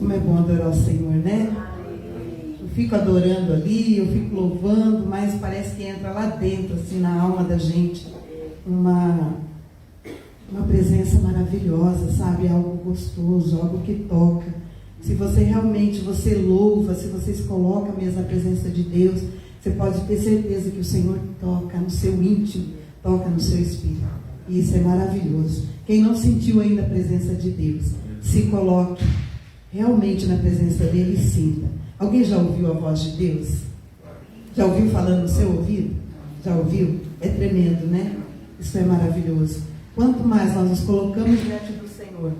Como é bom adorar o Senhor, né? Eu fico adorando ali, eu fico louvando, mas parece que entra lá dentro, assim, na alma da gente, uma presença maravilhosa, sabe? Algo gostoso, algo que toca. Se você realmente, você louva, se você se coloca mesmo na presença de Deus, você pode ter certeza que o Senhor toca no seu íntimo, toca no seu espírito. E isso é maravilhoso. Quem não sentiu ainda a presença de Deus, se coloque realmente na presença dele e sinta. Alguém já ouviu a voz de Deus? Já ouviu falando no seu ouvido? Já ouviu? É tremendo, né? Isso é maravilhoso. Quanto mais nós nos colocamos diante do Senhor,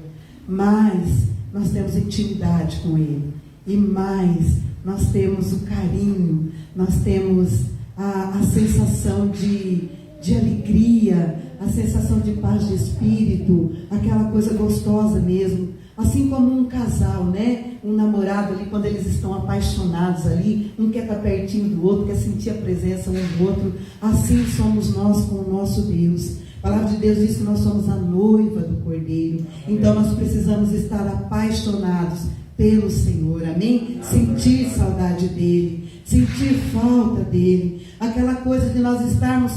mais nós temos intimidade com Ele. E mais nós temos o carinho, nós temos a sensação de alegria, a sensação de paz de espírito, aquela coisa gostosa mesmo. Assim como um casal, né? Um namorado ali, quando eles estão apaixonados ali, um quer estar pertinho do outro, quer sentir a presença um do outro. Assim somos nós com o nosso Deus. A palavra de Deus diz que nós somos a noiva do Cordeiro. Então nós precisamos estar apaixonados pelo Senhor, amém? Sentir saudade dEle, sentir falta dEle. Aquela coisa de nós estarmos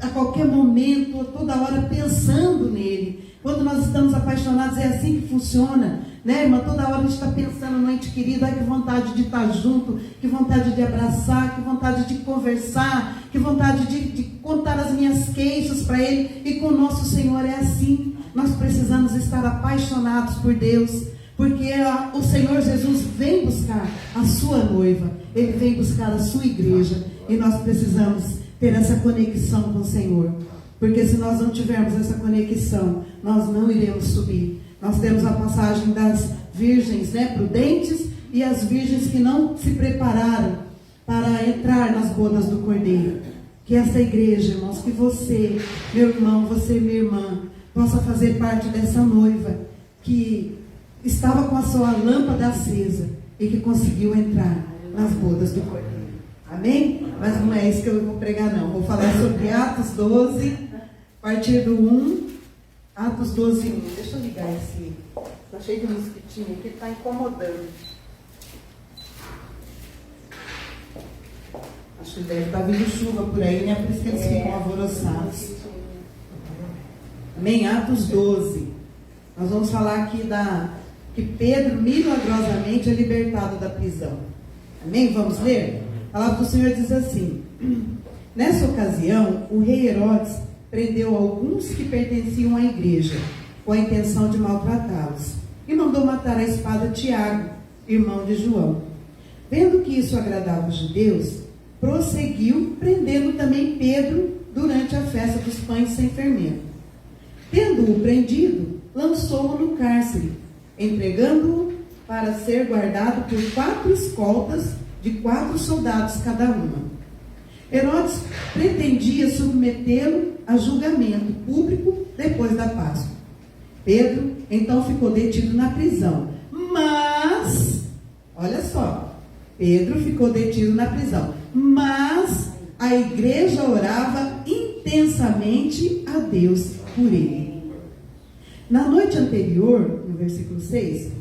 a qualquer momento, toda hora pensando nele. Quando nós estamos apaixonados, é assim que funciona, né, irmã? Toda hora a gente está pensando no ente querido, ai, que vontade de estar junto, que vontade de abraçar, que vontade de conversar, que vontade de contar as minhas queixas para Ele. E com o nosso Senhor é assim. Nós precisamos estar apaixonados por Deus, porque o Senhor Jesus vem buscar a sua noiva, Ele vem buscar a sua igreja, e nós precisamos ter essa conexão com o Senhor. Porque se nós não tivermos essa conexão, nós não iremos subir. Nós temos a passagem das virgens, né, prudentes, e as virgens que não se prepararam para entrar nas bodas do Cordeiro. Que essa igreja, irmãos, que você, meu irmão, você, minha irmã, possa fazer parte dessa noiva que estava com a sua lâmpada acesa e que conseguiu entrar nas bodas do Cordeiro. Amém? Mas não é isso que eu vou pregar, não. Vou falar sobre Atos 12, a partir do 1, Atos 12, 1. Deixa eu ligar esse. Está cheio de mosquitinho aqui, está incomodando. Acho que deve estar vindo chuva por aí, né? Por isso que eles ficam alvoroçados. Amém? Atos 12. Nós vamos falar aqui que Pedro milagrosamente é libertado da prisão. Amém? Vamos ler? A palavra do Senhor diz assim: nessa ocasião, o rei Herodes prendeu alguns que pertenciam à igreja, com a intenção de maltratá-los, e mandou matar a espada Tiago, irmão de João. Vendo que isso agradava os judeus, prosseguiu, prendendo também Pedro durante a festa dos pães sem fermento. Tendo-o prendido, lançou-o no cárcere, entregando-o para ser guardado por 4 escoltas de 4 soldados cada uma. Herodes pretendia submetê-lo a julgamento público depois da Páscoa. Pedro então ficou detido na prisão. Mas, olha só, Pedro ficou detido na prisão. Mas a igreja orava intensamente a Deus por ele. Na noite anterior, no versículo 6,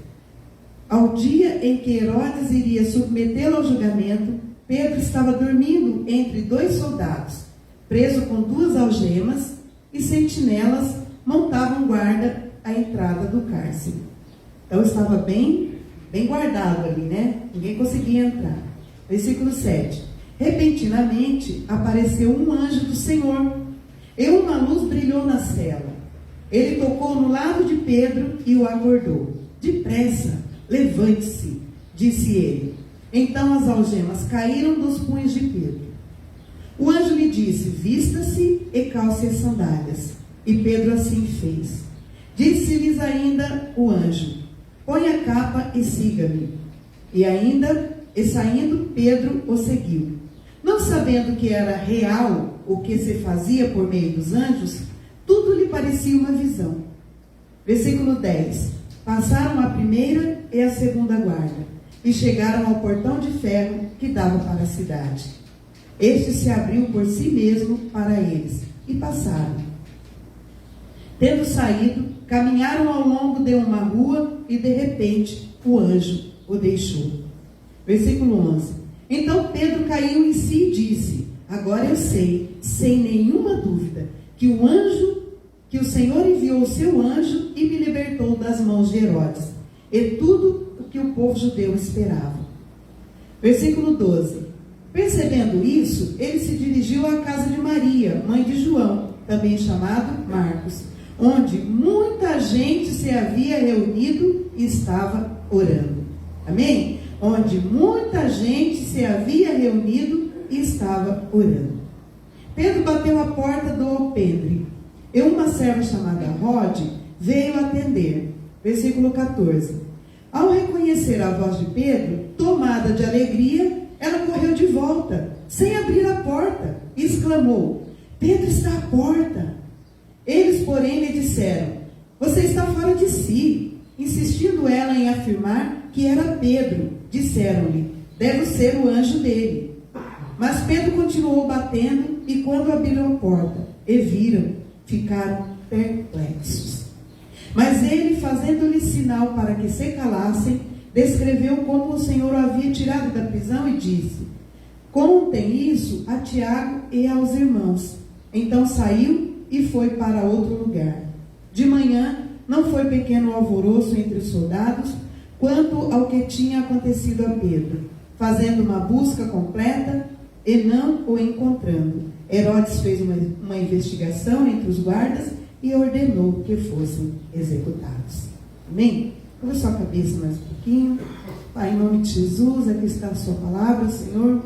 ao dia em que Herodes iria submetê-lo ao julgamento, Pedro estava dormindo entre 2 soldados, preso com 2 algemas, e sentinelas montavam guarda à entrada do cárcere. Então estava bem guardado ali, né? Ninguém conseguia entrar. Versículo 7. Repentinamente apareceu um anjo do Senhor, e uma luz brilhou na cela. Ele tocou no lado de Pedro e o acordou. Depressa, levante-se, disse ele. Então as algemas caíram dos punhos de Pedro. O anjo lhe disse: vista-se e calce as sandálias. E Pedro assim fez. Disse-lhes ainda o anjo: põe a capa e siga-me. E saindo, Pedro o seguiu. Não sabendo que era real o que se fazia por meio dos anjos, tudo lhe parecia uma visão. Versículo 10. Passaram a primeira e a segunda guarda, e chegaram ao portão de ferro que dava para a cidade. Este se abriu por si mesmo para eles, e passaram. Tendo saído, caminharam ao longo de uma rua, e de repente, o anjo o deixou. Versículo 11. Então Pedro caiu em si e disse: agora eu sei, sem nenhuma dúvida, que o Senhor enviou o seu anjo e me libertou das mãos de Herodes, e tudo o que o povo judeu esperava. Versículo 12. Percebendo isso, ele se dirigiu à casa de Maria, mãe de João, também chamado Marcos, onde muita gente se havia reunido e estava orando. Amém? Onde muita gente se havia reunido e estava orando. Pedro bateu a porta do alpendre, e uma serva chamada Rode veio atender. Versículo 14. Ao reconhecer a voz de Pedro, tomada de alegria, ela correu de volta, sem abrir a porta, e exclamou: Pedro está à porta. Eles, porém, lhe disseram: você está fora de si. Insistindo ela em afirmar que era Pedro, disseram-lhe: deve ser o anjo dele. Mas Pedro continuou batendo, e quando abriram a porta e viram, ficaram perplexos. Mas ele, fazendo-lhe sinal para que se calassem, descreveu como o Senhor o havia tirado da prisão e disse: contem isso a Tiago e aos irmãos. Então saiu e foi para outro lugar. De manhã não foi pequeno alvoroço entre os soldados quanto ao que tinha acontecido a Pedro, fazendo uma busca completa e não o encontrando. Herodes fez uma investigação entre os guardas e ordenou que fossem executados. Amém? Curva sua cabeça mais um pouquinho. Pai, em nome de Jesus, aqui está a sua palavra, Senhor.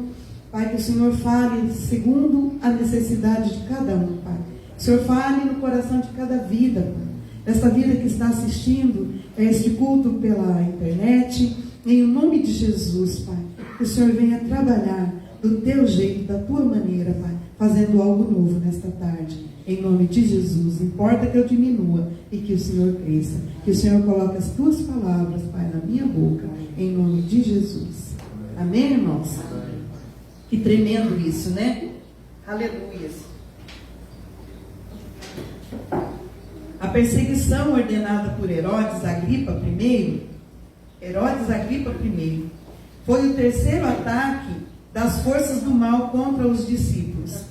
Pai, que o Senhor fale segundo a necessidade de cada um, Pai. Que o Senhor fale no coração de cada vida, Pai. Desta vida que está assistindo a este culto pela internet. Em nome de Jesus, Pai. Que o Senhor venha trabalhar do teu jeito, da tua maneira, Pai. Fazendo algo novo nesta tarde. Em nome de Jesus. Importa que eu diminua e que o Senhor cresça. Que o Senhor coloque as tuas palavras, Pai, na minha boca. Em nome de Jesus. Amém, irmãos? Que tremendo isso, né? Aleluia. A perseguição ordenada por Herodes Agripa I, foi o terceiro ataque das forças do mal contra os discípulos.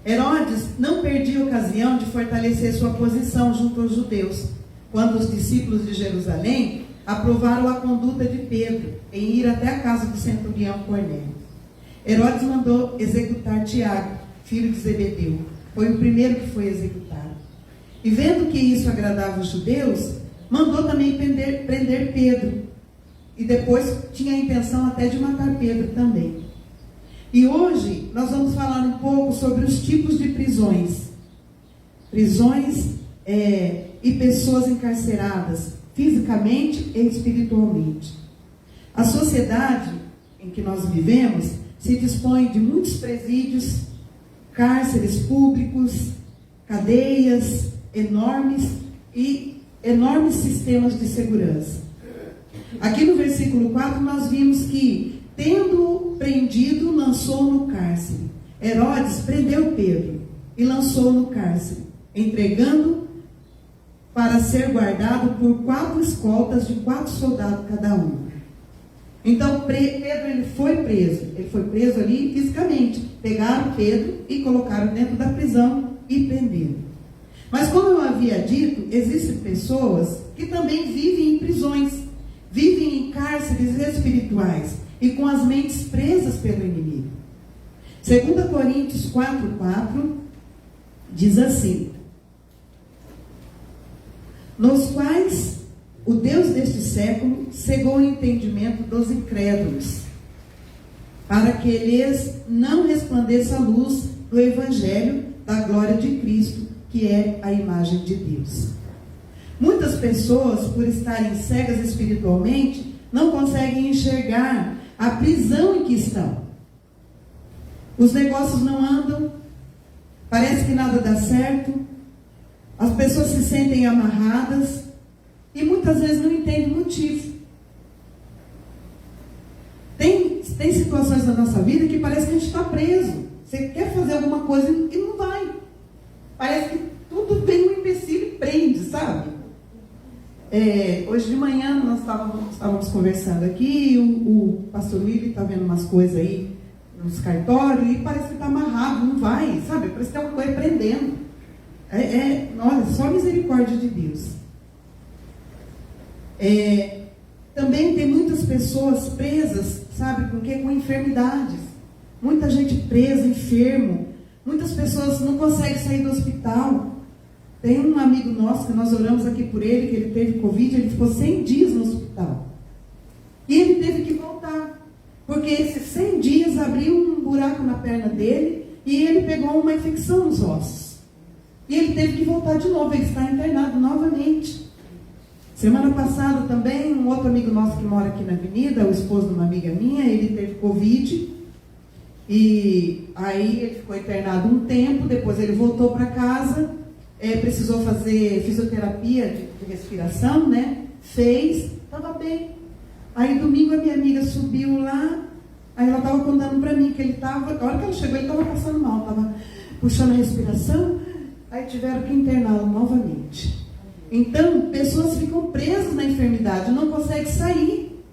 Herodes não perdia ocasião de fortalecer sua posição junto aos judeus, quando os discípulos de Jerusalém aprovaram a conduta de Pedro em ir até a casa do centurião Cornélio. Herodes mandou executar Tiago, filho de Zebedeu. Foi o primeiro que foi executado. E vendo que isso agradava os judeus, mandou também prender Pedro. E depois tinha a intenção até de matar Pedro também. E hoje nós vamos falar um pouco sobre os tipos de prisões. Prisões e pessoas encarceradas, fisicamente e espiritualmente. A sociedade em que nós vivemos se dispõe de muitos presídios, cárceres públicos, cadeias enormes e enormes sistemas de segurança. Aqui no versículo 4 nós vimos que, tendo prendido, lançou no cárcere. Herodes prendeu Pedro e lançou no cárcere, entregando para ser guardado por 4 escoltas de 4 soldados cada um. Então Pedro ele foi preso ali fisicamente. Pegaram Pedro e colocaram dentro da prisão e prenderam. Mas como eu havia dito, existem pessoas que também vivem em prisões, vivem em cárceres espirituais e com as mentes presas pelo inimigo. 2 Coríntios 4:4 diz assim: nos quais o Deus deste século cegou o entendimento dos incrédulos, para que lhes não resplandeça a luz do Evangelho da glória de Cristo, que é a imagem de Deus. Muitas pessoas, por estarem cegas espiritualmente, não conseguem enxergar a prisão em que estão. Os negócios não andam, parece que nada dá certo, as pessoas se sentem amarradas e muitas vezes não entendem o motivo. Tem situações na nossa vida que parece que a gente está preso. Você quer fazer alguma coisa e não vai. Parece que tudo vem um empecilho e prende, sabe? Hoje de manhã nós estávamos conversando aqui, o pastor Willi está vendo umas coisas aí nos cartórios e parece que está amarrado, não vai, sabe? Parece que tem uma coisa prendendo. Olha, só misericórdia de Deus. Também tem muitas pessoas presas, sabe, com quê? Com enfermidades. Muita gente presa, enfermo. Muitas pessoas não conseguem sair do hospital. Tem um amigo nosso que nós oramos aqui por ele, que ele teve Covid, ele ficou 100 dias no hospital. E ele teve que voltar, porque esses 100 dias abriu um buraco na perna dele e ele pegou uma infecção nos ossos. E ele teve que voltar de novo, ele está internado novamente. Semana passada também, um outro amigo nosso que mora aqui na avenida, o esposo de uma amiga minha, ele teve Covid. E aí ele ficou internado um tempo, depois ele voltou para casa, precisou fazer fisioterapia de respiração, né? Fez, estava bem. Aí domingo a minha amiga subiu lá, aí ela estava contando para mim que ele estava, a hora que ela chegou ele estava passando mal, estava puxando a respiração, aí tiveram que interná-lo novamente. Então, pessoas ficam presas na enfermidade, não conseguem sair,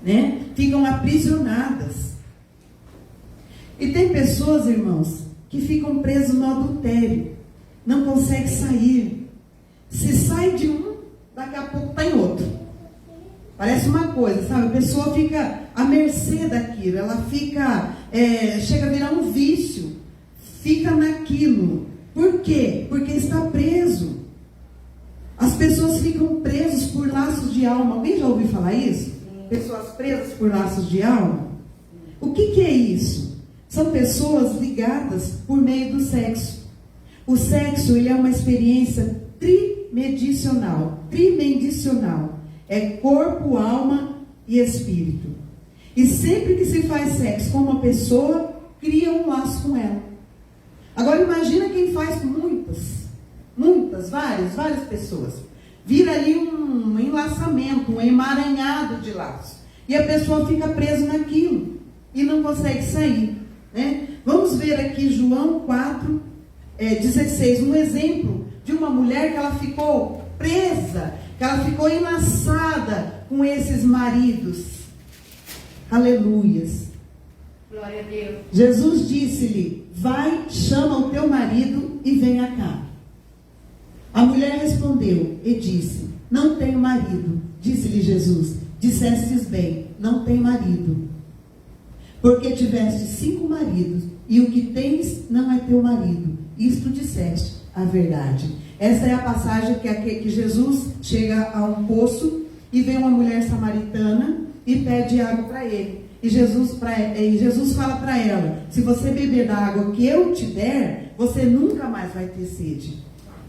né? Ficam aprisionadas. E tem pessoas, irmãos, que ficam presas no adultério, não conseguem sair. Se sai de um, daqui a pouco está em outro. Parece uma coisa, sabe? A pessoa fica à mercê daquilo, ela fica, chega a virar um vício, fica naquilo. Por quê? Porque está preso. As pessoas ficam presas por laços de alma. Alguém já ouviu falar isso? Pessoas presas por laços de alma? O que é isso? São pessoas ligadas por meio do sexo. O sexo, ele é uma experiência tridimensional. É corpo, alma e espírito. E sempre que se faz sexo com uma pessoa, cria um laço com ela. Agora imagina quem faz com várias pessoas. Vira ali um enlaçamento, um emaranhado de laços. E a pessoa fica presa naquilo e não consegue sair, né? Vamos ver aqui João 4:16, um exemplo de uma mulher que ela ficou presa, que ela ficou enlaçada com esses maridos. Aleluias. Glória a Deus. Jesus disse-lhe: vai, chama o teu marido e venha cá. A mulher respondeu e disse: não tenho marido. Disse-lhe Jesus: dissestes bem, não tem marido. Porque tiveste 5 maridos, e o que tens não é teu marido. Isto disseste a verdade. Essa é a passagem que Jesus chega a um poço e vê uma mulher samaritana e pede água para ele. E Jesus fala para ela: se você beber da água que eu te der, você nunca mais vai ter sede.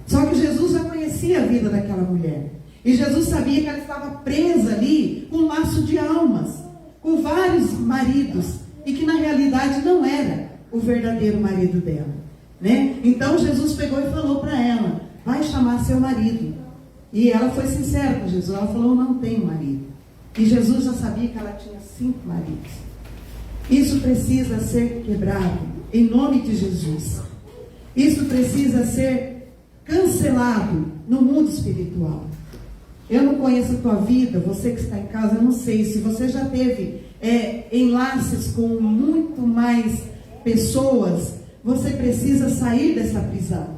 Só que Jesus já conhecia a vida daquela mulher. E Jesus sabia que ela estava presa ali com um laço de almas, com vários maridos, e que na realidade não era o verdadeiro marido dela, né? Então Jesus pegou e falou para ela: vai chamar seu marido. E ela foi sincera com Jesus, ela falou: não tenho marido. E Jesus já sabia que ela tinha 5 maridos. Isso precisa ser quebrado em nome de Jesus. Isso precisa ser cancelado no mundo espiritual. Eu não conheço a tua vida, você que está em casa, eu não sei se você já teve enlaces com muito mais pessoas. Você precisa sair dessa prisão.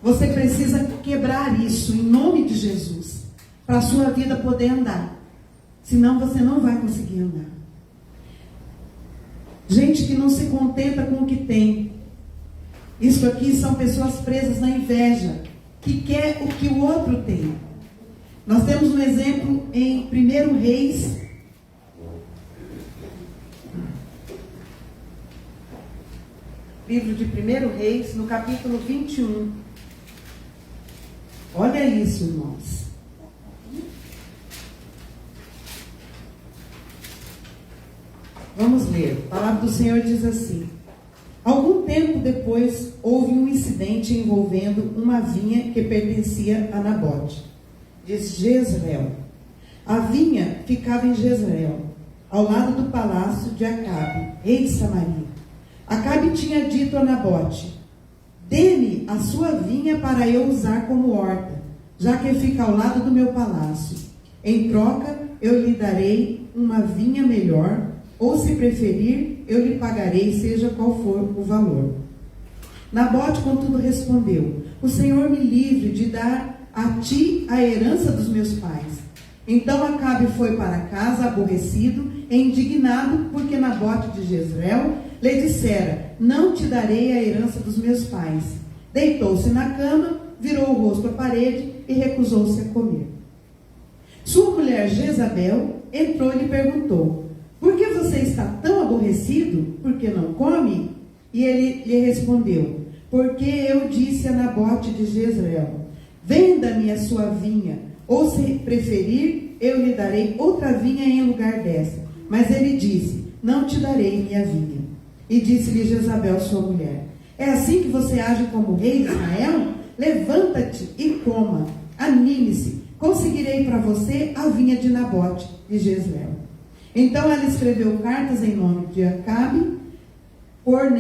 Você precisa quebrar isso em nome de Jesus, para a sua vida poder andar. Senão você não vai conseguir andar. Gente que não se contenta com o que tem. Isso aqui são pessoas presas na inveja, que quer o que o outro tem. Nós temos um exemplo em 1 Reis, livro de 1 Reis, no capítulo 21. Olha isso, irmãos. Vamos ler. A palavra do Senhor diz assim: algum tempo depois, houve um incidente envolvendo uma vinha que pertencia a Nabote, de Jezreel. A vinha ficava em Jezreel, ao lado do palácio de Acabe, rei de Samaria. Acabe tinha dito a Nabote: dê-me a sua vinha para eu usar como horta. já que fica ao lado do meu palácio. Em troca, eu lhe darei uma vinha melhor, ou se preferir, eu lhe pagarei, seja qual for o valor. Nabote, contudo, respondeu: o Senhor me livre de dar a ti a herança dos meus pais. Então Acabe foi para casa aborrecido e indignado, porque Nabote de Jezreel lhe dissera: não te darei a herança dos meus pais. Deitou-se na cama, virou o rosto à parede e recusou-se a comer. Sua mulher Jezabel entrou e lhe perguntou: por que você está tão aborrecido? Por que não come? E ele lhe respondeu: porque eu disse a Nabote de Jezreel: venda-me a sua vinha, ou se preferir, eu lhe darei outra vinha em lugar dessa. Mas ele disse: não te darei minha vinha. E disse-lhe Jezabel, sua mulher: é assim que você age como rei de Israel? Levanta-te e coma, anime-se, conseguirei para você a vinha de Nabote de Jezreel. Então ela escreveu cartas em nome de Acabe, pôs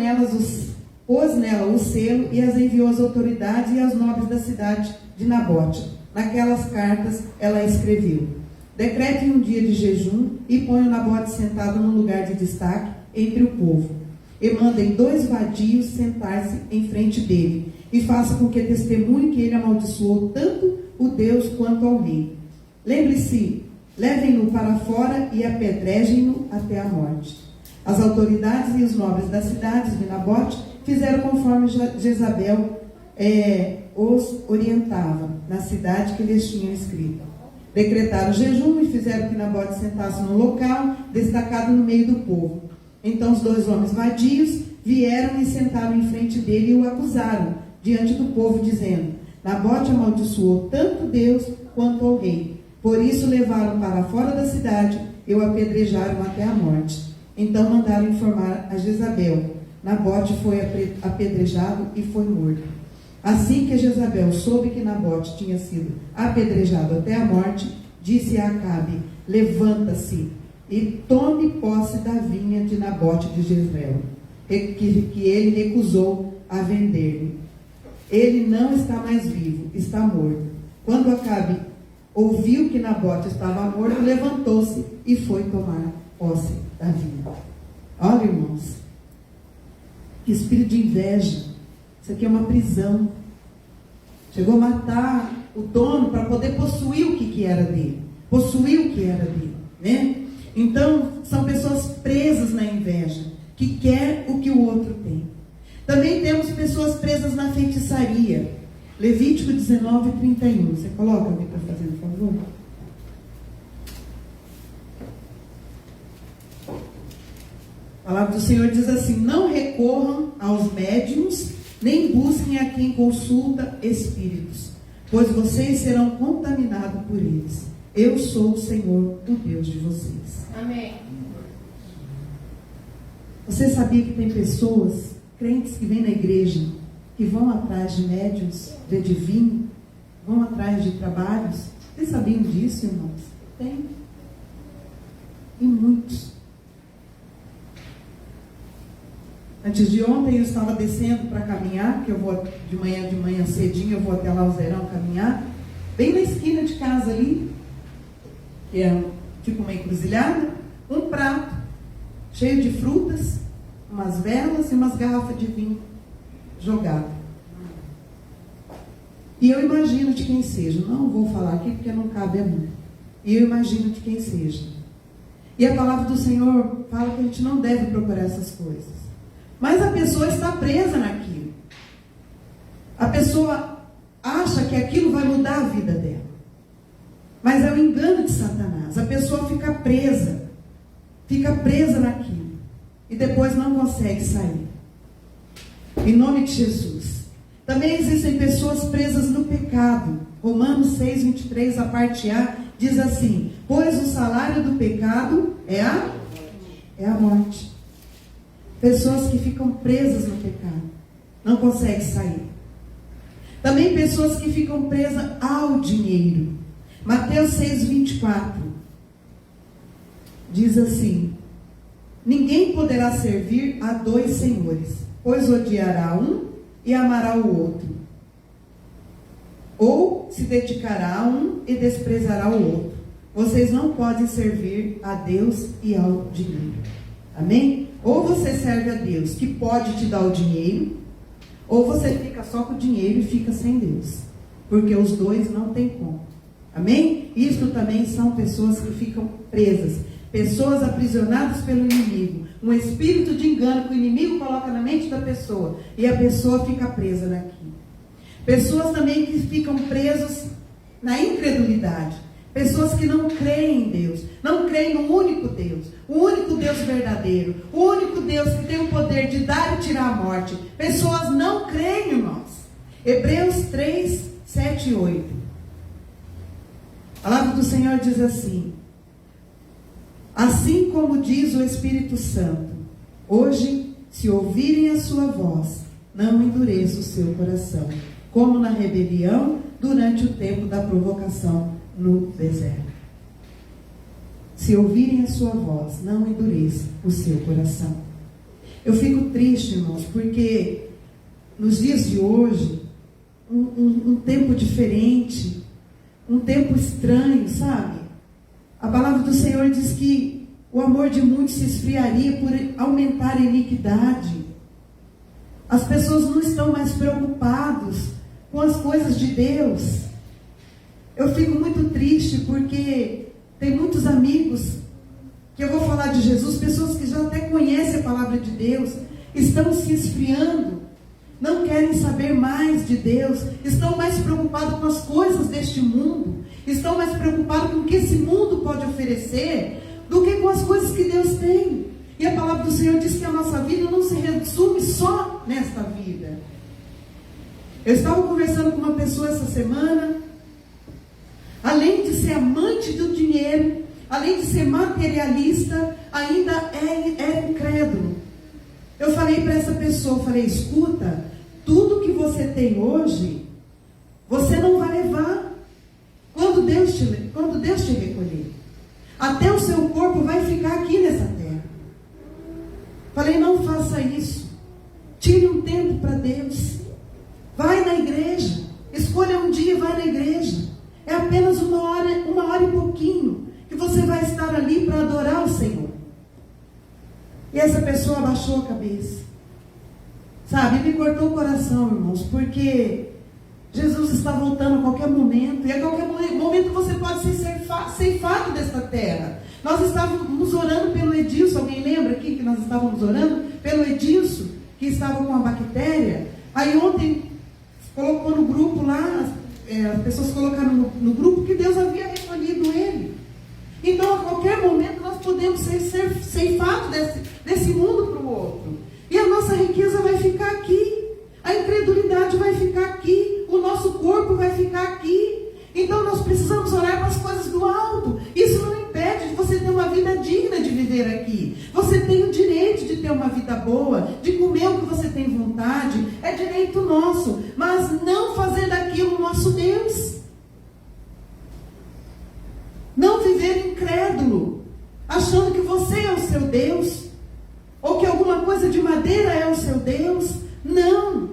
nela o selo e as enviou às autoridades e aos nobres da cidade de Nabote. Naquelas cartas ela escreveu: decretem um dia de jejum e ponham Nabote sentado num lugar de destaque entre o povo. E mandem 2 vadios sentar-se em frente dele, e façam com que testemunhe que ele amaldiçoou tanto o Deus quanto ao rei. Lembre-se, levem-no para fora e apedrejem-no até a morte. As autoridades e os nobres das cidades de Nabote fizeram conforme Jezabel os orientava, na cidade que lhes tinham escrito. Decretaram jejum e fizeram que Nabote sentasse num local destacado no meio do povo. Então os 2 homens vadios vieram e sentaram em frente dele e o acusaram diante do povo, dizendo: Nabote amaldiçoou tanto Deus quanto ao rei. Por isso levaram para fora da cidade e o apedrejaram até a morte. Então mandaram informar a Jezabel: Nabote foi apedrejado e foi morto. Assim que Jezabel soube que Nabote tinha sido apedrejado até a morte, disse a Acabe: levanta-se e tome posse da vinha de Nabote de Jezreel, que ele recusou a vender-lhe. Ele não está mais vivo, está morto. Quando Acabe ouviu que Nabote estava morto, levantou-se e foi tomar posse da vinha. Olha, irmãos, que espírito de inveja. Isso aqui é uma prisão. Chegou a matar o dono para poder possuir o que era dele. Possuir o que era dele, né? Então, são pessoas presas na inveja, que quer o que o outro tem. Também temos pessoas presas na feitiçaria. Levítico 19, 31. Você coloca ali para fazer, por favor? A palavra do Senhor diz assim: não recorram aos médiuns, nem busquem a quem consulta espíritos, pois vocês serão contaminados por eles. Eu sou o Senhor, o Deus de vocês. Amém. Você sabia que tem pessoas, crentes que vêm na igreja, que vão atrás de médiuns, de adivinho, vão atrás de trabalhos? Vocês sabiam disso, irmãos? Tem. E muitos. Antes de ontem eu estava descendo para caminhar, porque eu vou de manhã cedinho, eu vou até lá o Zerão caminhar, bem na esquina de casa ali, que é tipo uma encruzilhada, um prato cheio de frutas, umas velas e umas garrafas de vinho jogado. E eu imagino de quem seja. Não vou falar aqui porque não cabe a mim. E eu imagino de quem seja. E a palavra do Senhor fala que a gente não deve procurar essas coisas. Mas a pessoa está presa naquilo. A pessoa acha que aquilo vai mudar a vida dela. Mas é o engano de Satanás. A pessoa fica presa naquilo. E depois não consegue sair. Em nome de Jesus. Também existem pessoas presas no pecado. Romanos 6, 23, a parte A, diz assim: pois o salário do pecado é a morte. Pessoas que ficam presas no pecado, não conseguem sair. Também pessoas que ficam presas ao dinheiro. Mateus 6, 24 diz assim: ninguém poderá servir a 2 senhores, pois odiará um e amará o outro, ou se dedicará a um e desprezará o outro. Vocês não podem servir a Deus e ao dinheiro. Amém? Ou você serve a Deus, que pode te dar o dinheiro, ou você fica só com o dinheiro e fica sem Deus. Porque os dois não tem como. Amém? Isto também são pessoas que ficam presas. Pessoas aprisionadas pelo inimigo. Um espírito de engano que o inimigo coloca na mente da pessoa. E a pessoa fica presa naquilo. Pessoas também que ficam presas na incredulidade. Pessoas que não creem em Deus. Não creem no único Deus. O único Deus verdadeiro. O único Deus que tem o poder de dar e tirar a morte. Pessoas não creem, irmãos. Hebreus 3, 7 e 8. A palavra do Senhor diz assim: assim como diz o Espírito Santo, hoje, se ouvirem a sua voz, não endureça o seu coração, como na rebelião durante o tempo da provocação no deserto. Se ouvirem a sua voz, não endureça o seu coração. Eu fico triste, irmãos, porque nos dias de hoje, um tempo diferente, um tempo estranho, sabe? A palavra do Senhor diz que o amor de muitos se esfriaria por aumentar a iniquidade. As pessoas não estão mais preocupadas com as coisas de Deus. Eu fico muito triste porque tem muitos amigos que eu vou falar de Jesus, pessoas que já até conhecem a palavra de Deus, estão se esfriando, não querem saber mais de Deus, estão mais preocupados com as coisas deste mundo, estão mais preocupados com o que esse mundo pode oferecer, do que com as coisas que Deus tem. E a palavra do Senhor diz que a nossa vida não se resume só nesta vida. Eu estava conversando com uma pessoa essa semana, além de ser amante do dinheiro, além de ser materialista, ainda é incrédulo. Eu falei para essa pessoa, escuta, tudo que você tem hoje, você não vai levar quando Deus te recolher. Até o seu corpo vai ficar aqui nessa terra. Falei, não faça isso. Tire um tempo para Deus. Vai na igreja. Escolha um dia e vai na igreja. É apenas uma hora e pouquinho que você vai estar ali para adorar o Senhor. E essa pessoa abaixou a cabeça. Sabe, me cortou o coração, irmãos, porque Jesus está voltando a qualquer momento, e a qualquer momento você pode ser ceifado desta terra. Nós estávamos orando pelo Edilson, alguém lembra aqui que nós estávamos orando pelo Edilson, que estava com a bactéria? Aí ontem colocou no grupo lá, as pessoas colocaram no grupo que Deus havia recolhido ele. Então a qualquer momento nós podemos ser ceifados desse mundo para o outro. E a nossa riqueza vai ficar aqui. A incredulidade vai ficar aqui. O nosso corpo vai ficar aqui. Então nós precisamos orar para as coisas do alto. Isso não impede de você ter uma vida digna de viver aqui. Você tem o direito de ter uma vida boa, de comer o que você tem vontade. É direito nosso. Mas não fazer daquilo o nosso Deus. Não viver incrédulo, achando que você é o seu Deus, ou que alguma coisa de madeira é o seu Deus. Não.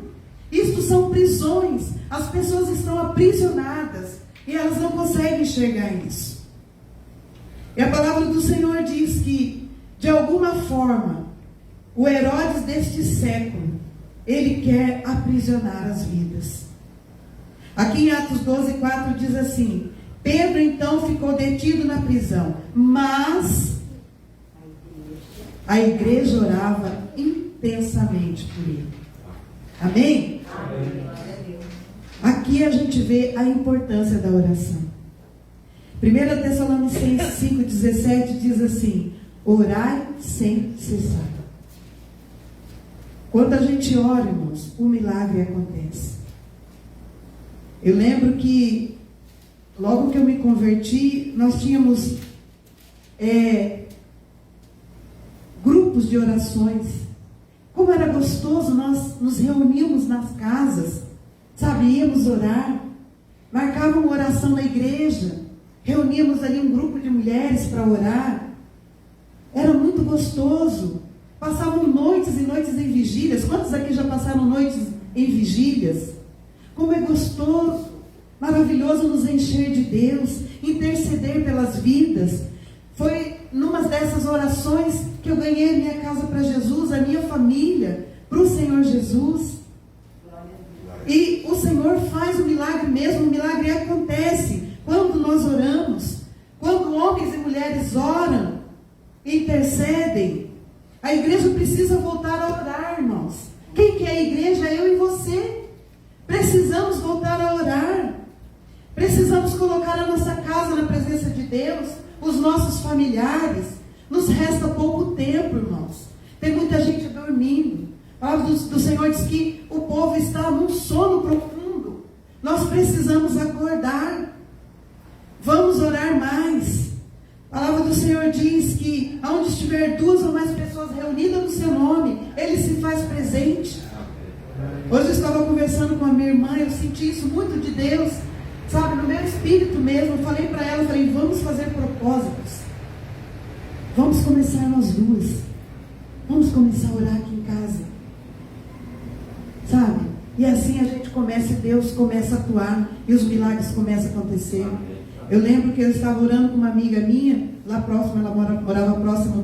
Isto são prisões. As pessoas estão aprisionadas e elas não conseguem enxergar isso. E a palavra do Senhor diz que, de alguma forma, o Herodes deste século, ele quer aprisionar as vidas. Aqui em Atos 12, 4 diz assim: Pedro então ficou detido na prisão, mas a igreja orava intensamente por ele. Amém? Amém. Aqui a gente vê a importância da oração. 1 Tessalonicenses 5,17 diz assim: orai sem cessar. Quando a gente ora, irmãos, o milagre acontece. Eu lembro que logo que eu me converti, nós tínhamos grupos de orações. Como era gostoso, nós nos reuníamos nas casas, sabe, íamos orar, marcávamos uma oração na igreja, reuníamos ali um grupo de mulheres para orar. Era muito gostoso. Passavam noites e noites em vigílias. Quantos aqui já passaram noites em vigílias? Como é gostoso. Maravilhoso nos encher de Deus, interceder pelas vidas. Foi numa dessas orações que eu ganhei a minha casa para Jesus, a minha família, para o Senhor Jesus. E o Senhor faz o milagre mesmo, o milagre acontece quando nós oramos, quando homens e mulheres oram, intercedem. A igreja precisa voltar a orar, irmãos. Quem que é a igreja? Eu e você. Precisamos voltar a orar. Precisamos colocar a nossa casa na presença de Deus, os nossos familiares. Nos resta pouco tempo, irmãos. Tem muita gente dormindo. A palavra do Senhor diz que o povo está num sono profundo. Nós precisamos acordar. Vamos orar mais. A palavra do Senhor diz que onde estiver 2 ou mais pessoas reunidas no seu nome, Ele se faz presente. Hoje eu estava conversando com a minha irmã, eu senti isso muito de Deus, sabe, no meu espírito mesmo. Eu falei para ela, vamos fazer propósitos. Vamos começar nós duas. Vamos começar a orar aqui em casa. Sabe? E assim a gente começa, e Deus começa a atuar, e os milagres começam a acontecer. Eu lembro que eu estava orando com uma amiga minha, lá próximo, ela morava próximo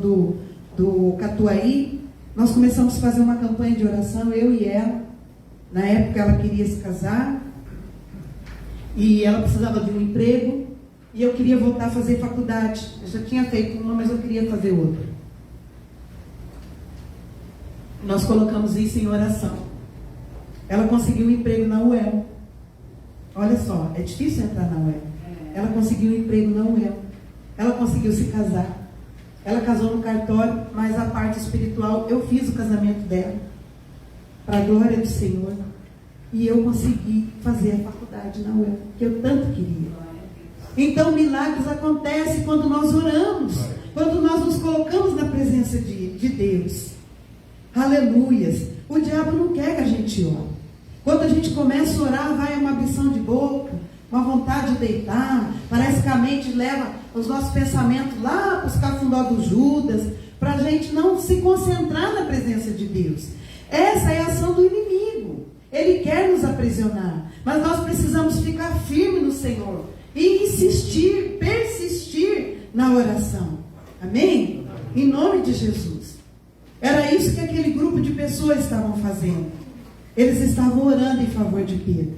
do Catuaí. Nós começamos a fazer uma campanha de oração, eu e ela. Na época ela queria se casar, e ela precisava de um emprego, e eu queria voltar a fazer faculdade. Eu já tinha feito uma, mas eu queria fazer outra. Nós colocamos isso em oração. Ela conseguiu um emprego na UEL. Olha só, é difícil entrar na UEL. Ela conseguiu um emprego na UEL. Ela conseguiu se casar. Ela casou no cartório, mas a parte espiritual, eu fiz o casamento dela, para a glória do Senhor. E eu consegui fazer a faculdade na UEL, que eu tanto queria. Então milagres acontecem quando nós oramos, quando nós nos colocamos na presença de Deus. Aleluias. O diabo não quer que a gente ore. Quando a gente começa a orar, vai uma abrição de boca, uma vontade de deitar. Parece que a mente leva os nossos pensamentos lá para os cafundó do Judas, para a gente não se concentrar na presença de Deus. Essa é a ação do inimigo. Ele quer nos aprisionar, mas nós precisamos ficar firmes no Senhor e insistir, persistir na oração. Amém? Em nome de Jesus. Era isso que aquele grupo de pessoas estavam fazendo. Eles estavam orando em favor de Pedro.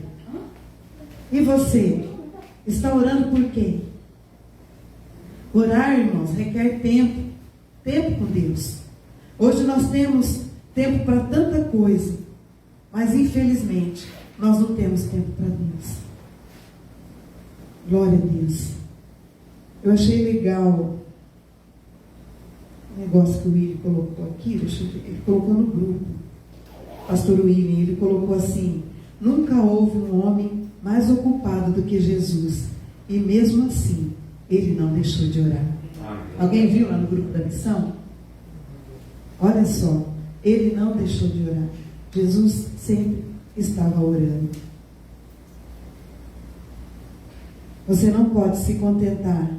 E você? Está orando por quem? Orar, irmãos, requer tempo. Tempo com Deus. Hoje nós temos tempo para tanta coisa, mas infelizmente nós não temos tempo para Deus. Glória a Deus. Eu achei legal o negócio que o Willi colocou aqui. Ele colocou no grupo. Pastor Willi, ele colocou assim: nunca houve um homem mais ocupado do que Jesus, e mesmo assim ele não deixou de orar. Alguém viu lá no grupo da missão? Olha só, ele não deixou de orar. Jesus sempre estava orando. Você não pode se contentar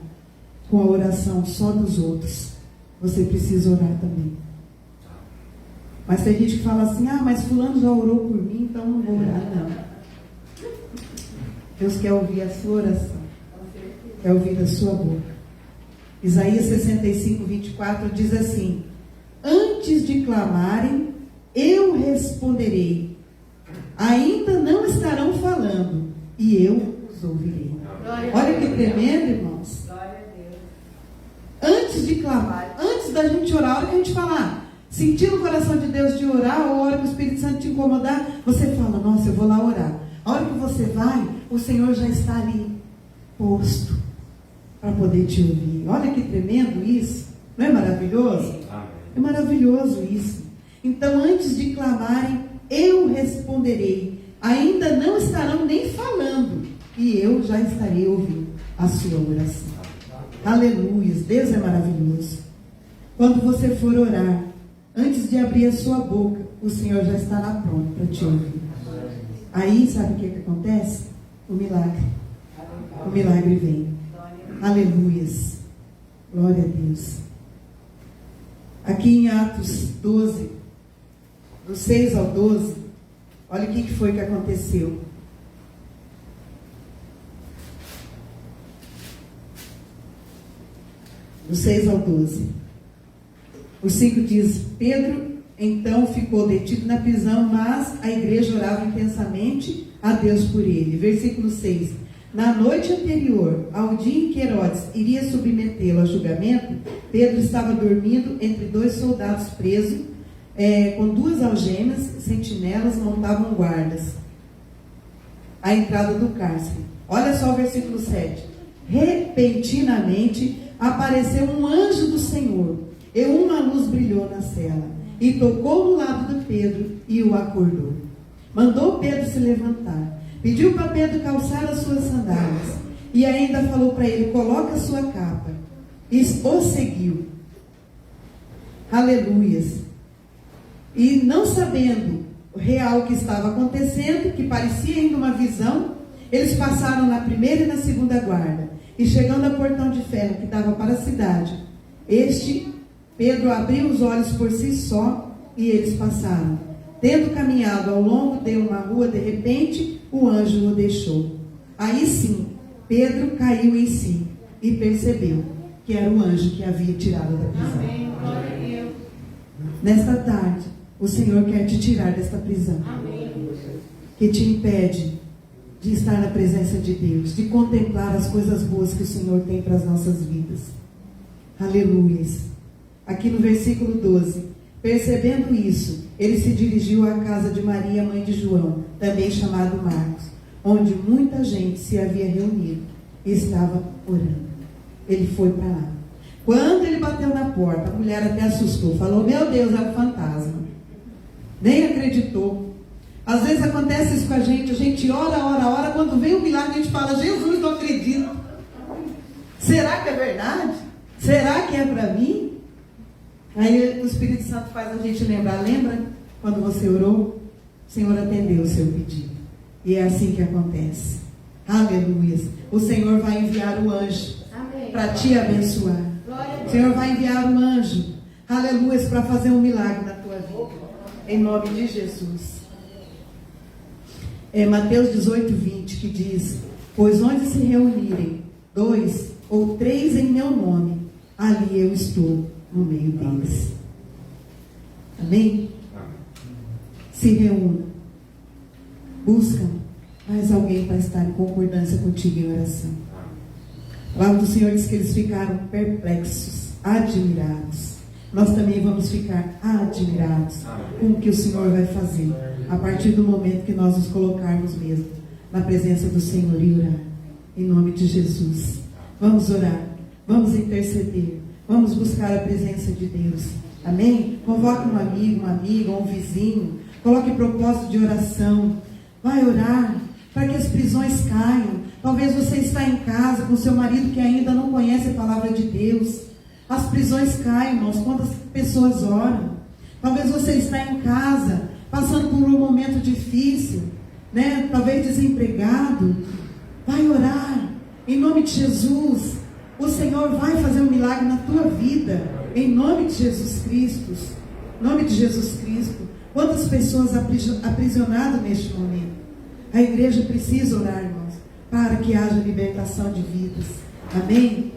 com a oração só dos outros. Você precisa orar também. Mas tem gente que fala assim: mas fulano já orou por mim, então não vou orar. Não. Deus quer ouvir a sua oração. Quer ouvir da sua boca. Isaías 65, 24 diz assim: antes de clamarem, eu responderei. Ainda não estarão falando, e eu os ouvirei. Olha que tremendo, irmãos. Antes de clamar, antes da gente orar, a hora que a gente falar, sentir no coração de Deus de orar, ou a hora que o Espírito Santo te incomodar, você fala: nossa, eu vou lá orar. A hora que você vai, o Senhor já está ali, posto, para poder te ouvir. Olha que tremendo isso. Não é maravilhoso? É maravilhoso isso. Então, antes de clamarem, eu responderei. Ainda não estarão nem falando, e eu já estarei ouvindo a sua oração. Aleluia. Deus é maravilhoso. Quando você for orar, antes de abrir a sua boca, o Senhor já estará pronto para te ouvir. Aí, sabe o que acontece? O milagre. O milagre vem. Aleluias. Glória a Deus. Aqui em Atos 12, do 6 ao 12, olha o que foi que aconteceu. do 6 ao 12. O 5 diz: Pedro então ficou detido na prisão, mas a igreja orava intensamente a Deus por ele. Versículo 6. Na noite anterior ao dia em que Herodes iria submetê-lo a julgamento, Pedro estava dormindo entre 2 soldados presos, com 2 algemas, sentinelas montavam guardas à entrada do cárcere. Olha só o versículo 7. Repentinamente apareceu um anjo do Senhor, e uma luz brilhou na cela, e tocou no lado de Pedro e o acordou. Mandou Pedro se levantar, pediu para Pedro calçar as suas sandálias, e ainda falou para ele: coloca a sua capa, e o seguiu. Aleluias. E não sabendo o real que estava acontecendo, que parecia ainda uma visão, eles passaram na primeira e na segunda guarda, e chegando ao portão de ferro que dava para a cidade, Pedro abriu os olhos por si só, e eles passaram. Tendo caminhado ao longo de uma rua, de repente, o anjo o deixou. Aí sim, Pedro caiu em si, e percebeu que era o anjo que havia tirado da prisão. Amém. Glória a Deus. Nesta tarde, o Senhor quer te tirar desta prisão. Amém. Que te impede de estar na presença de Deus, de contemplar as coisas boas que o Senhor tem para as nossas vidas. Aleluias. Aqui no versículo 12, percebendo isso, ele se dirigiu à casa de Maria, mãe de João, também chamado Marcos, onde muita gente se havia reunido e estava orando. Ele foi para lá. Quando ele bateu na porta, a mulher até assustou, falou: meu Deus, é um fantasma. Nem acreditou. Às vezes acontece isso com a gente ora, quando vem o milagre a gente fala: Jesus, não acredito. Será que é verdade? Será que é para mim? Aí o Espírito Santo faz a gente lembrar. Lembra quando você orou? O Senhor atendeu o seu pedido. E é assim que acontece. Aleluia. O Senhor vai enviar o anjo para te abençoar. O Senhor vai enviar um anjo, aleluia, para fazer um milagre na tua vida. Em nome de Jesus. É Mateus 18:20 que diz: pois onde se reunirem 2 ou 3 em meu nome, ali eu estou no meio deles. Amém? Se reúna. Busca mais alguém para estar em concordância contigo em oração. A palavra do Senhor diz que eles ficaram perplexos, admirados. Nós também vamos ficar admirados com o que o Senhor vai fazer a partir do momento que nós nos colocarmos mesmo na presença do Senhor e orar. Em nome de Jesus. Vamos orar, vamos interceder, vamos buscar a presença de Deus. Amém? Convoque um amigo, uma amiga, um vizinho. Coloque propósito de oração. Vai orar para que as prisões caiam. Talvez você está em casa com seu marido que ainda não conhece a palavra de Deus. As prisões caem, irmãos, quando as pessoas oram. Talvez você está em casa passando por um momento difícil, né? Talvez desempregado. Vai orar em nome de Jesus. O Senhor vai fazer um milagre na tua vida, em nome de Jesus Cristo. Em nome de Jesus Cristo. Quantas pessoas aprisionadas neste momento? A igreja precisa orar, irmãos, para que haja libertação de vidas. Amém?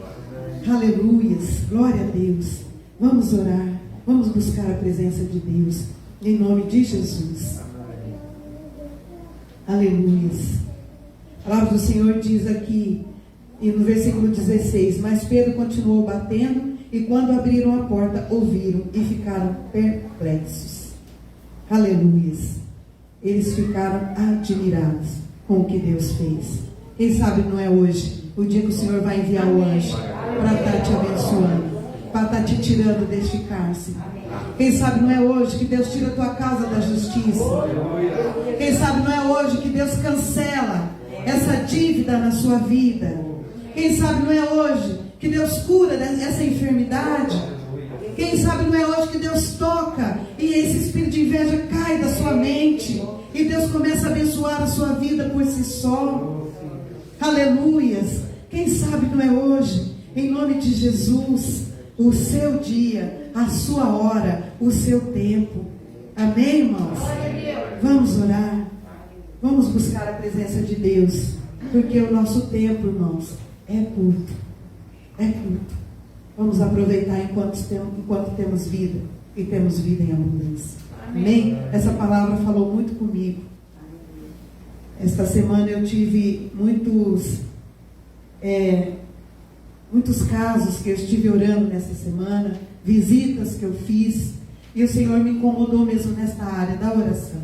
Aleluias, glória a Deus. Vamos orar, vamos buscar a presença de Deus, em nome de Jesus. Aleluias. A palavra do Senhor diz aqui, e no versículo 16: mas Pedro continuou batendo, e quando abriram a porta, ouviram e ficaram perplexos. Aleluias. Eles ficaram admirados com o que Deus fez. Quem sabe não é hoje o dia que o Senhor vai enviar o anjo para estar te abençoando, para estar te tirando deste cárcere. Quem sabe não é hoje que Deus tira a tua causa da justiça. Quem sabe não é hoje que Deus cancela essa dívida na sua vida. Quem sabe não é hoje que Deus cura essa enfermidade. Quem sabe não é hoje que Deus toca e esse espírito de inveja cai da sua mente e Deus começa a abençoar a sua vida por si só. Aleluias. Quem sabe não é hoje, em nome de Jesus, o seu dia, a sua hora, o seu tempo. Amém, irmãos? Vamos orar. Vamos buscar a presença de Deus, porque o nosso tempo, irmãos, é curto. É curto. Vamos aproveitar enquanto temos vida, e temos vida em abundância. Amém? Essa palavra falou muito comigo. Esta semana eu tive muitos casos que eu estive orando nessa semana, visitas que eu fiz, e o Senhor me incomodou mesmo nesta área da oração.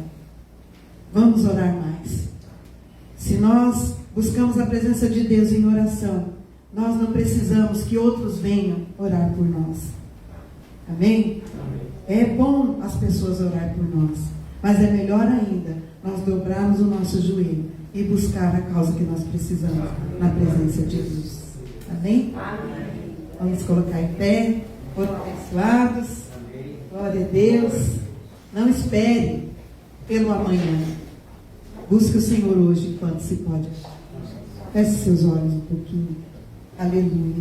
Vamos orar mais. Se nós buscamos a presença de Deus em oração, nós não precisamos que outros venham orar por nós. Amém? É bom as pessoas orar por nós, mas é melhor ainda nós dobrarmos o nosso joelho e buscar a causa que nós precisamos na presença de Deus. Amém? Vamos colocar em pé, foram abençoados. Glória a Deus. Não espere pelo amanhã. Busque o Senhor hoje enquanto se pode. Feche seus olhos um pouquinho. Aleluia.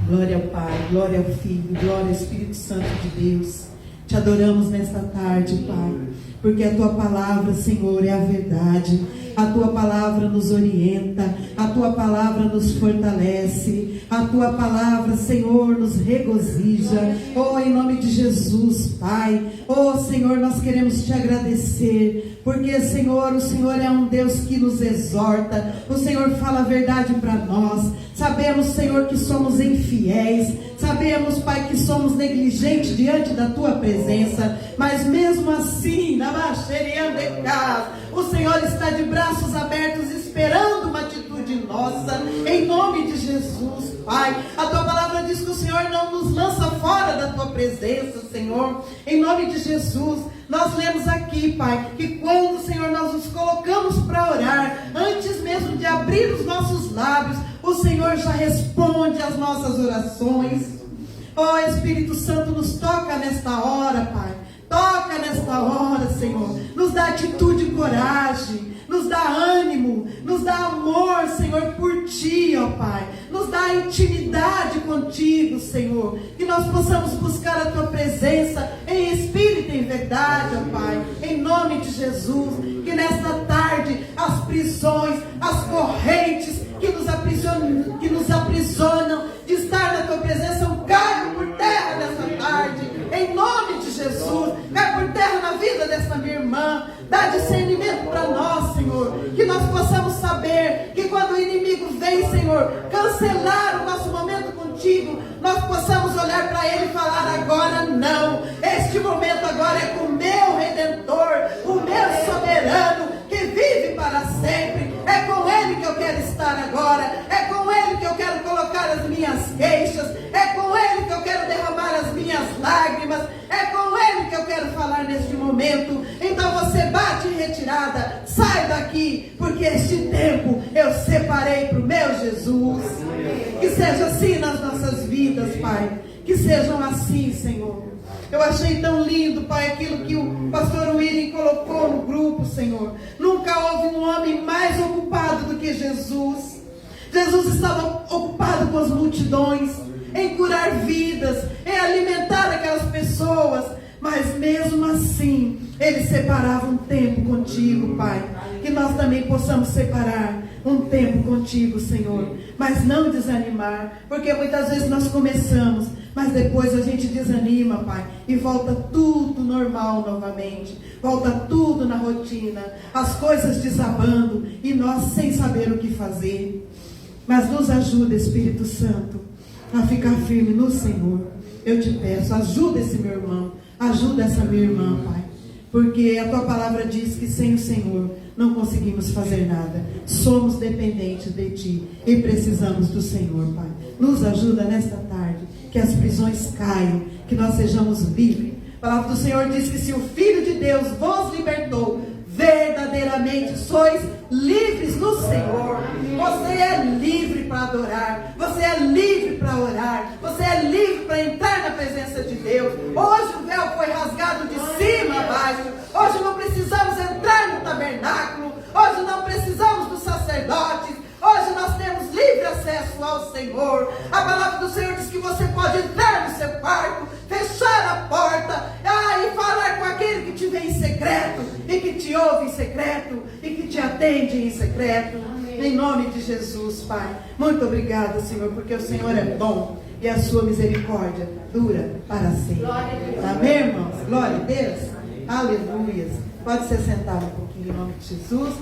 Glória ao Pai, glória ao Filho, glória ao Espírito Santo de Deus. Te adoramos nesta tarde, Pai, porque a Tua palavra, Senhor, é a verdade. A Tua palavra nos orienta, a Tua palavra nos fortalece, a Tua palavra, Senhor, nos regozija. Oh, em nome de Jesus, Pai. Oh, Senhor, nós queremos Te agradecer, porque, Senhor, o Senhor é um Deus que nos exorta, o Senhor fala a verdade para nós. Sabemos, Senhor, que somos infiéis, sabemos, Pai, que somos negligentes diante da Tua presença, mas mesmo assim, o Senhor está de braços abertos esperando uma atitude nossa, em nome de Jesus, Pai. A Tua palavra diz que o Senhor não nos lança fora da Tua presença, Senhor, em nome de Jesus. Nós lemos aqui, Pai, que quando, Senhor, nós nos colocamos para orar, antes mesmo de abrir os nossos lábios, o Senhor já responde às nossas orações. Oh, Espírito Santo, nos toca nesta hora, Pai. Toca nesta hora, Senhor. Nos dá atitude e coragem. Nos dá ânimo. Nos dá amor, Senhor, por Ti, ó Pai. Nos dá intimidade contigo, Senhor. Que nós possamos buscar a Tua presença em espírito e em verdade, ó Pai. Em nome de Jesus. Que nesta tarde as prisões, as correntes que nos aprisionam de estar na Tua presença caiam por terra nessa tarde. Em nome de Jesus. Cai por terra na vida dessa minha irmã. Dá discernimento para nós, Senhor. Que nós possamos saber que quando o inimigo vem, Senhor, cancelar o nosso momento contigo, nós possamos olhar para ele e falar: agora não. Este momento agora é com o meu Redentor, o meu soberano, que vive para sempre. É com Ele que eu quero estar agora. É com Ele que eu quero colocar as minhas queixas. É com Ele que eu quero derramar as minhas lágrimas. É com Ele que eu quero falar neste momento. Então você bate em retirada. Sai daqui, porque este tempo eu separei para o meu Jesus. Que seja assim nas nossas vidas, Pai. Que sejam assim, Senhor. Eu achei tão lindo, Pai, aquilo que o pastor William colocou no grupo, Senhor. Nunca houve um homem mais ocupado do que Jesus. Jesus estava ocupado com as multidões, em curar vidas, em alimentar aquelas pessoas. Mas mesmo assim, Ele separava um tempo contigo, Pai. Que nós também possamos separar um tempo contigo, Senhor. Mas não desanimar, porque muitas vezes nós começamos, mas depois a gente desanima, Pai, e volta tudo normal novamente, volta tudo na rotina, as coisas desabando, e nós sem saber o que fazer. Mas nos ajuda, Espírito Santo, a ficar firme no Senhor. Eu te peço, ajuda esse meu irmão, ajuda essa minha irmã, Pai, porque a Tua palavra diz que sem o Senhor não conseguimos fazer nada. Somos dependentes de Ti e precisamos do Senhor, Pai. Nos ajuda nesta tarde, que as prisões caiam, que nós sejamos livres. A palavra do Senhor diz que se o Filho de Deus vos libertou, verdadeiramente sois livres no Senhor. Você é livre para adorar, você é livre para orar, você é livre para entrar na presença de Deus. Hoje o véu foi rasgado de cima a baixo. Hoje não precisamos entrar no tabernáculo, hoje não precisamos dos sacerdotes. Hoje nós temos livre acesso ao Senhor. A palavra do Senhor diz que você pode entrar no seu quarto, fechar a porta, e falar com aquele que te vê em secreto, e que te ouve em secreto, e que te atende em secreto. Em nome de Jesus, Pai. Muito obrigada, Senhor, porque o Senhor é bom e a sua misericórdia dura para sempre. Amém, irmãos? Glória a Deus. Aleluia. Pode se sentar um pouquinho em nome de Jesus.